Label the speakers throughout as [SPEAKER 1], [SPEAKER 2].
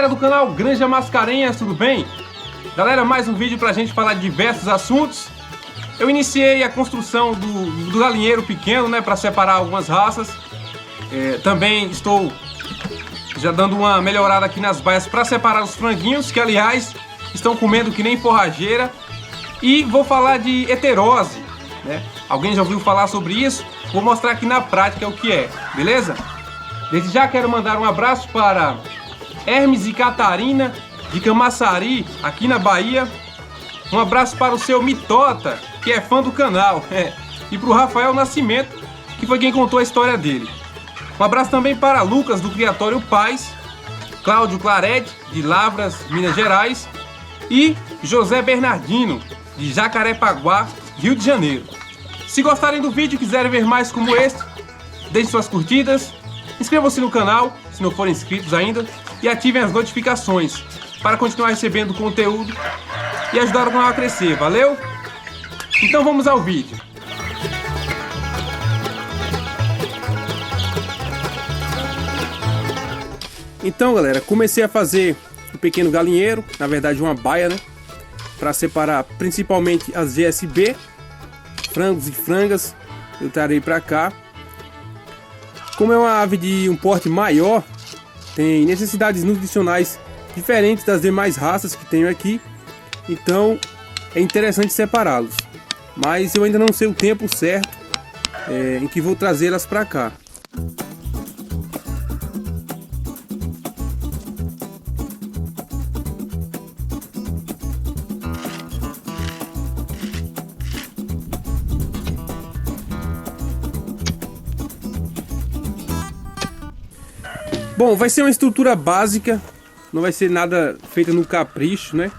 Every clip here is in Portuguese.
[SPEAKER 1] galera do canal Granja Mascarenhas, tudo bem? Galera, mais um vídeo pra gente falar de diversos assuntos. Eu iniciei a construção do galinheiro pequeno, né, para separar algumas raças. Também estou já dando uma melhorada aqui nas baias para separar os franguinhos, que aliás estão comendo que nem forrageira. E vou falar de heterose, né? Alguém já ouviu falar sobre isso? Vou mostrar aqui na prática o que é, beleza? Desde já quero mandar um abraço para Hermes e Catarina de Camaçari, aqui na Bahia. Um abraço para o seu Mitota, que é fã do canal, e para o Rafael Nascimento, que foi quem contou a história dele. Um abraço também para Lucas do Criatório Paz, Cláudio Clarete de Lavras, Minas Gerais, e José Bernardino de Jacarepaguá, Rio de Janeiro. Se gostarem do vídeo e quiserem ver mais como este, deixem suas curtidas, inscrevam-se no canal, se não forem inscritos ainda, e ativem as notificações para continuar recebendo conteúdo e ajudar o canal a crescer, valeu? Então vamos ao vídeo. Então galera, comecei a fazer um pequeno galinheiro, na verdade uma baia, né? Para separar principalmente as GSB, frangos e frangas, eu trarei para cá. Como é uma ave de um porte maior, tem necessidades nutricionais diferentes das demais raças que tenho aqui, então é interessante separá-los. Mas eu ainda não sei o tempo certo em que vou trazê-las para cá. Bom, vai ser uma estrutura básica, não vai ser nada feita no capricho, né?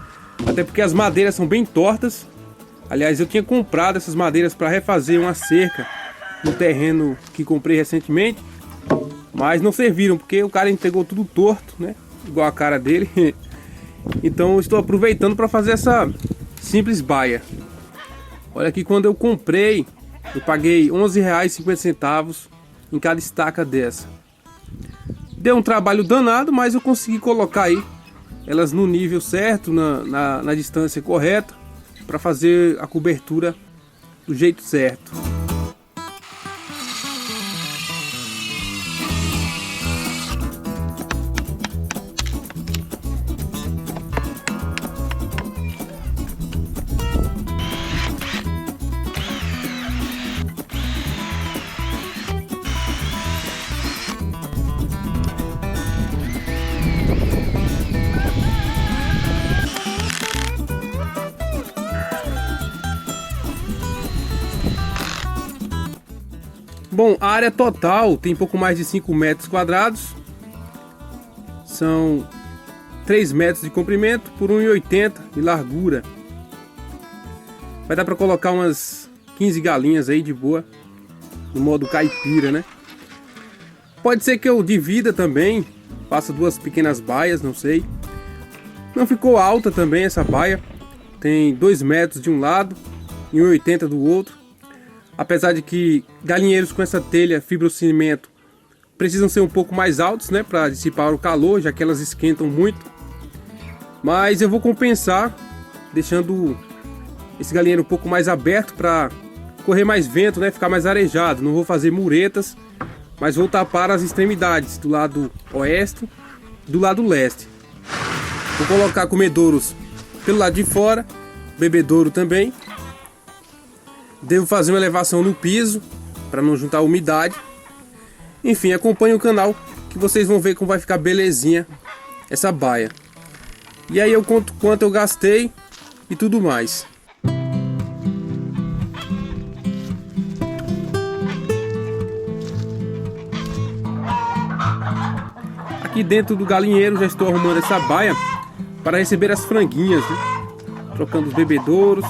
[SPEAKER 1] Até porque as madeiras são bem tortas. Aliás, eu tinha comprado essas madeiras para refazer uma cerca no terreno que comprei recentemente, mas não serviram porque o cara entregou tudo torto, né? Igual a cara dele. Então eu estou aproveitando para fazer essa simples baia. Olha aqui, quando eu comprei, eu paguei R$ 11,50 em cada estaca dessa. Deu um trabalho danado, mas eu consegui colocar aí elas no nível certo, na distância correta, para fazer a cobertura do jeito certo. Bom, a área total tem pouco mais de 5 metros quadrados. São 3 metros de comprimento por 1,80 de largura. Vai dar para colocar umas 15 galinhas aí de boa, no modo caipira, né? Pode ser que eu divida também, faça 2 pequenas baias, não sei. Não ficou alta também essa baia. Tem 2 metros de um lado e 1,80 do outro. Apesar de que galinheiros com essa telha fibrocimento precisam ser um pouco mais altos, né, para dissipar o calor, já que elas esquentam muito. Mas eu vou compensar deixando esse galinheiro um pouco mais aberto para correr mais vento, né, ficar mais arejado. Não vou fazer muretas, mas vou tapar as extremidades do lado oeste e do lado leste. Vou colocar comedouros pelo lado de fora, bebedouro também. Devo fazer uma elevação no piso para não juntar umidade. Enfim, acompanhe o canal que vocês vão ver como vai ficar belezinha essa baia. E aí eu conto quanto eu gastei e tudo mais. Aqui dentro do galinheiro já estou arrumando essa baia para receber as franguinhas, né? Trocando os bebedouros.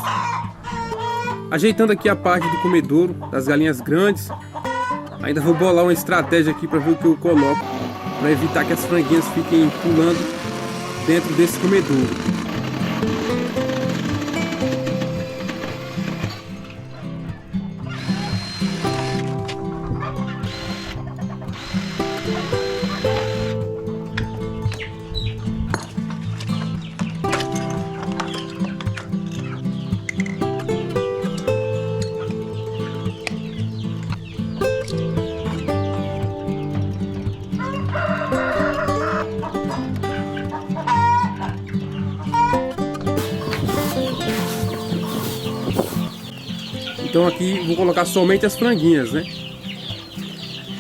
[SPEAKER 1] Ajeitando aqui a parte do comedouro das galinhas grandes. Ainda vou bolar uma estratégia aqui para ver o que eu coloco, para evitar que as franguinhas fiquem pulando dentro desse comedouro. Então aqui vou colocar somente as franguinhas, né?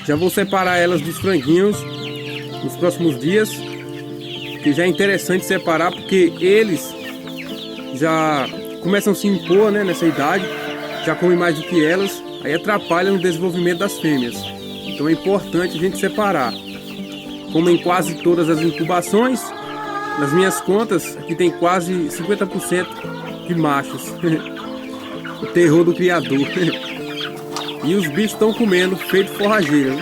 [SPEAKER 1] Já vou separar elas dos franguinhos nos próximos dias, que já é interessante separar porque eles já começam a se impor, né, nessa idade, já comem mais do que elas, aí atrapalha no desenvolvimento das fêmeas. Então é importante a gente separar. Como em quase todas as incubações, nas minhas contas, aqui tem quase 50% de machos. O terror do criador. E os bichos estão comendo, feito forrageira.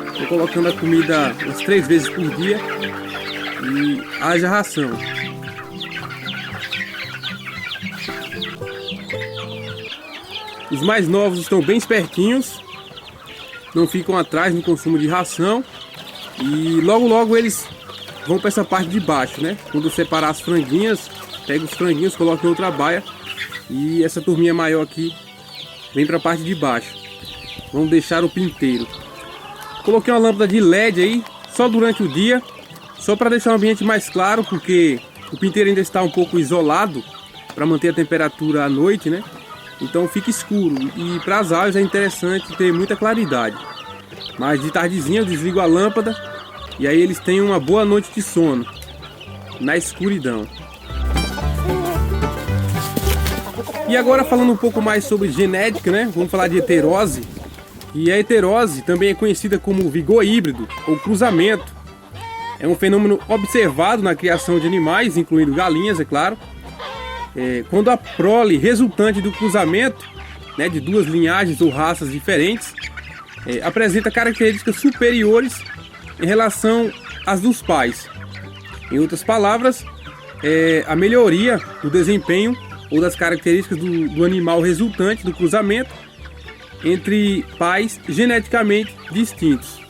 [SPEAKER 1] Estou colocando a comida umas 3 vezes por dia e haja ração. Os mais novos estão bem espertinhos, não ficam atrás no consumo de ração. E logo eles vão para essa parte de baixo, né? Quando eu separar as franguinhas, pego os franguinhos, coloco em outra baia. E essa turminha maior aqui vem para a parte de baixo. Vamos deixar o pinteiro. Coloquei uma lâmpada de LED aí, só durante o dia, só para deixar o ambiente mais claro, porque o pinteiro ainda está um pouco isolado para manter a temperatura à noite, né? Então fica escuro e para as aves é interessante ter muita claridade. Mas de tardezinha eu desligo a lâmpada e aí eles têm uma boa noite de sono na escuridão. E agora falando um pouco mais sobre genética, né? Vamos falar de heterose. E a heterose também é conhecida como vigor híbrido ou cruzamento. É um fenômeno observado na criação de animais, incluindo galinhas, é claro. Quando a prole resultante do cruzamento, né, de duas linhagens ou raças diferentes, apresenta características superiores em relação às dos pais. Em outras palavras, a melhoria do desempenho ou das características do animal resultante do cruzamento entre pais geneticamente distintos.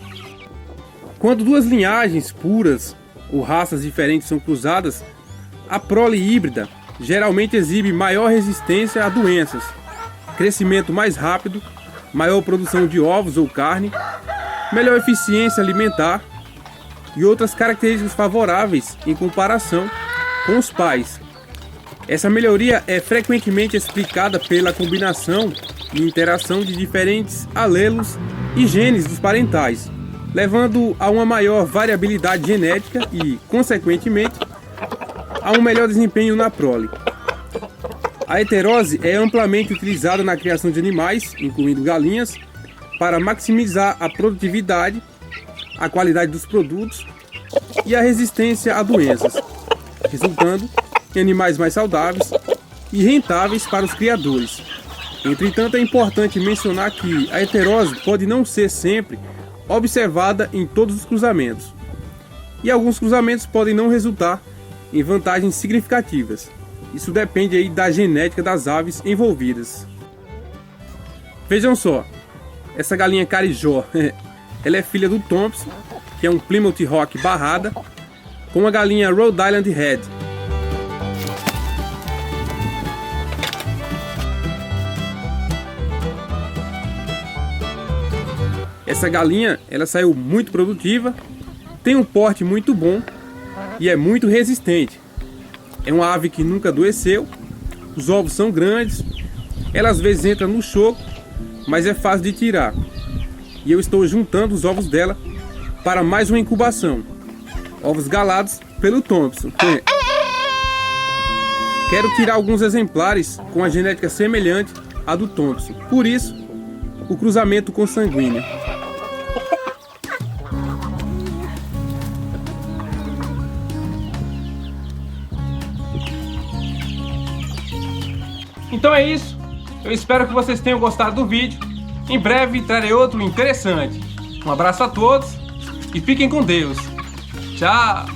[SPEAKER 1] Quando duas linhagens puras ou raças diferentes são cruzadas, a prole híbrida geralmente exibe maior resistência a doenças, crescimento mais rápido, maior produção de ovos ou carne, melhor eficiência alimentar e outras características favoráveis em comparação com os pais. Essa melhoria é frequentemente explicada pela combinação e interação de diferentes alelos e genes dos parentais, levando a uma maior variabilidade genética e, consequentemente, a um melhor desempenho na prole. A heterose é amplamente utilizada na criação de animais, incluindo galinhas, para maximizar a produtividade, a qualidade dos produtos e a resistência a doenças, resultando em animais mais saudáveis e rentáveis para os criadores. Entretanto, é importante mencionar que a heterose pode não ser sempre observada em todos os cruzamentos, e alguns cruzamentos podem não resultar em vantagens significativas. Isso depende aí da genética das aves envolvidas. Vejam só, essa galinha carijó, ela é filha do Thompson, que é um Plymouth Rock barrada, com a galinha Rhode Island Red. Essa galinha, ela saiu muito produtiva, tem um porte muito bom e é muito resistente. É uma ave que nunca adoeceu, os ovos são grandes, ela às vezes entra no choco, mas é fácil de tirar. E eu estou juntando os ovos dela para mais uma incubação. Ovos galados pelo Thompson. Quero tirar alguns exemplares com a genética semelhante à do Thompson. Por isso, o cruzamento consanguíneo. Então é isso, eu espero que vocês tenham gostado do vídeo. Em breve trarei outro interessante. Um abraço a todos e fiquem com Deus. Tchau!